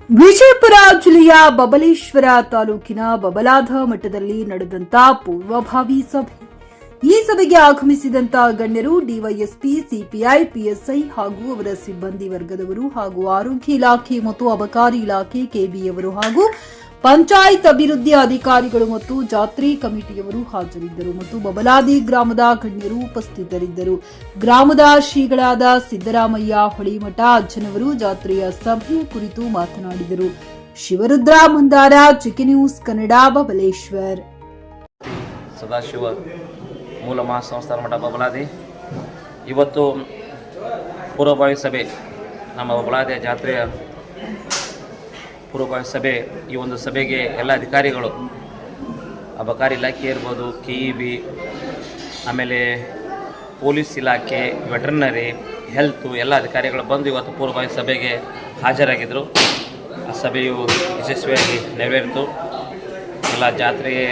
ವಿಜಯಪುರ ಜಿಲ್ಲೆಯ ಬಬಲೇಶ್ವರ ತಾಲೂಕಿನ ಬಬಲಾದ ಮಠದಲ್ಲಿ ನಡೆದಂತ ಪೂರ್ವಭಾವಿ ಸಭೆ. ಈ ಸಭೆಗೆ ಆಗಮಿಸಿದಂತ ಗಣ್ಯರು ಡಿವೈಎಸ್ಪಿ, ಸಿಪಿಐ, ಪಿಎಸ್ಐ ಹಾಗೂ ಅವರ ಸಿಬ್ಬಂದಿ ವರ್ಗದವರು ಹಾಗೂ ಆರೋಗ್ಯ ಇಲಾಖೆ ಮತ್ತು ಅಬಕಾರಿ ಇಲಾಖೆ ಕೆಬಿಯವರು ಹಾಗೂ ಪಂಚಾಯತ್ ಅಭಿವೃದ್ಧಿ ಅಧಿಕಾರಿಗಳು ಮತ್ತು ಜಾತ್ರೆ ಕಮಿಟಿಯವರು ಹಾಜರಿದ್ದರು ಮತ್ತು ಬಬಲಾದಿ ಗ್ರಾಮದ ಗಣ್ಯರು ಉಪಸ್ಥಿತರಿದ್ದರು. ಗ್ರಾಮದ ಶ್ರೀಗಳಾದ ಸಿದ್ದರಾಮಯ್ಯ ಹೊಳಿಮಠ ಅಜ್ಜನವರು ಜಾತ್ರೆಯ ಸಭೆಯ ಕುರಿತು ಮಾತನಾಡಿದರು. ಶಿವರುದ್ರ ಮಂದಾರ, ಚಿಕ್ಕಿ ನ್ಯೂಸ್ ಕನ್ನಡ, ಬಬಲೇಶ್ವರ್. ಸದಾಶಿವ ಮೂಲ ಮಹಾಸಂಸ್ಥಾನ ಮಠ ಬಬಲಾದಿ ಇವತ್ತು ಪೂರ್ವಭಾವಿ ಸಭೆ, ನಮ್ಮ ಬಬಲಾದಿಯ ಜಾತ್ರೆಯ ಪೂರ್ವಭಾವಿ ಸಭೆ. ಈ ಒಂದು ಸಭೆಗೆ ಎಲ್ಲ ಅಧಿಕಾರಿಗಳು, ಅಬಕಾರಿ ಇಲಾಖೆ ಇರ್ಬೋದು, ಕೆಇಬಿ, ಆಮೇಲೆ ಪೊಲೀಸ್ ಇಲಾಖೆ, ವೆಟರ್ನರಿ, ಹೆಲ್ತು ಎಲ್ಲ ಅಧಿಕಾರಿಗಳು ಬಂದು ಇವತ್ತು ಪೂರ್ವಭಾವಿ ಸಭೆಗೆ ಹಾಜರಾಗಿದ್ದರು. ಆ ಸಭೆಯು ಯಶಸ್ವಿಯಾಗಿ ನೆರವೇರಿತು. ಎಲ್ಲ ಜಾತ್ರೆಗೆ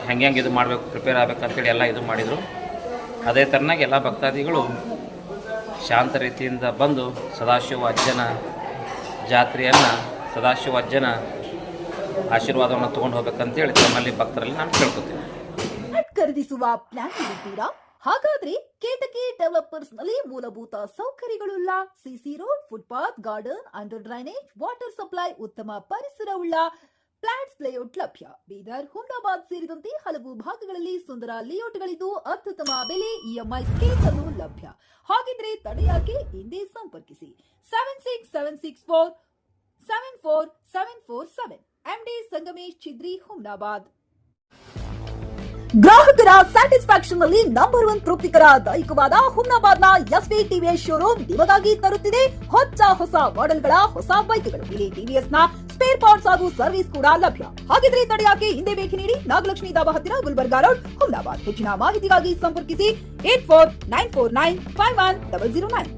ಹೆಂಗೆ ಇದು ಮಾಡಬೇಕು, ಪ್ರಿಪೇರ್ ಆಗಬೇಕಂತೇಳಿ ಎಲ್ಲ ಇದು ಮಾಡಿದರು. ಅದೇ ಥರನಾಗಿ ಎಲ್ಲ ಭಕ್ತಾದಿಗಳು ಶಾಂತ ರೀತಿಯಿಂದ ಬಂದು ಸದಾಶಿವ ಅಜ್ಜನ ಜಾತ್ರೆಯನ್ನು, ಸದಾಶಿವ ಅಜ್ಜನ ಆಶೀರ್ವಾದವನ್ನು ತೊಗೊಂಡು ಹೋಗ್ಬೇಕಂತೇಳಿ ತಮ್ಮಲ್ಲಿ ಭಕ್ತರಲ್ಲಿ ನಾನು ಕೇಳ್ಕೊತೀನಿ. ಖರೀದಿಸುವ ಪ್ಲಾನ್ ಇದ್ದೀರಾ? ಹಾಗಾದ್ರೆ ಕೇತಕಿ ಡೆವಲಪರ್ಸ್ ನಲ್ಲಿ ಮೂಲಭೂತ ಸೌಕರ್ಯಗಳುಳ್ಳ CC road, footpath, garden, under drainage, water supply, ಉತ್ತಮ ಪರಿಸರವುಳ್ಳ ಫ್ಲಾಟ್ಸ್ ಲೇಔಟ್ ಲಭ್ಯ. ಬೀದರ್, ಹುಮ್ನಾಬಾದ್ ಸೇರಿದಂತೆ ಹಲವು ಭಾಗಗಳಲ್ಲಿ ಸುಂದರ ಲೇಔಟ್ಗಳಿದ್ದು ಅತ್ಯುತ್ತಮ ಬೆಲೆ, ಇಎಂಐ ಸ್ಕೀಮ್ ಅನ್ನು ಲಭ್ಯ. ಹಾಗಿದ್ರೆ ತಡೆಯಾಕೆ ಹಿಂದೆ ಸಂಪರ್ಕಿಸಿ 7676474747 MD ಸಂಗಮೇಶ್ ಚಿದ್ರಿ, ಹುಮ್ನಾಬಾದ್. ಗ್ರಾಹಕರ ಸ್ಯಾಟಿಸ್ಫ್ಯಾಕ್ಷನ್ ನಲ್ಲಿ ನಂಬರ್ 1 ತೃಪ್ತಿಕರದಾಯಕವಾದ ಹುಮ್ನಾಬಾದ್ನ ಎಸ್ವಿ ಟಿವಿಎಸ್ ಶೋರೂಮ್ ನಿಮಗಾಗಿ ತರುತ್ತಿದೆ ಹೊಸ ಮಾಡೆಲ್ಗಳ ಹೊಸ ಬೈಕ್ಗಳು. ಇಲ್ಲಿ ಟಿವಿಎಸ್ ನ ಸ್ಪೇರ್ ಪಾರ್ಟ್ಸ್ ಹಾಗೂ ಸರ್ವಿಸ್ ಕೂಡ ಲಭ್ಯ. ಹಾಗಿದ್ರೆ ತಡೆಯಾಕೆ ಹಿಂದೆ ಭೇಟಿ ನೀಡಿ. ನಾಗಲಕ್ಷ್ಮಿ ದಾಬಾ ಹತ್ತಿರ, ಗುಲ್ಬರ್ಗಾ ರೋಡ್, ಹುಮ್ನಾಬಾದ್. ಹೆಚ್ಚಿನ ಮಾಹಿತಿಗಾಗಿ ಸಂಪರ್ಕಿಸಿ 8494951009.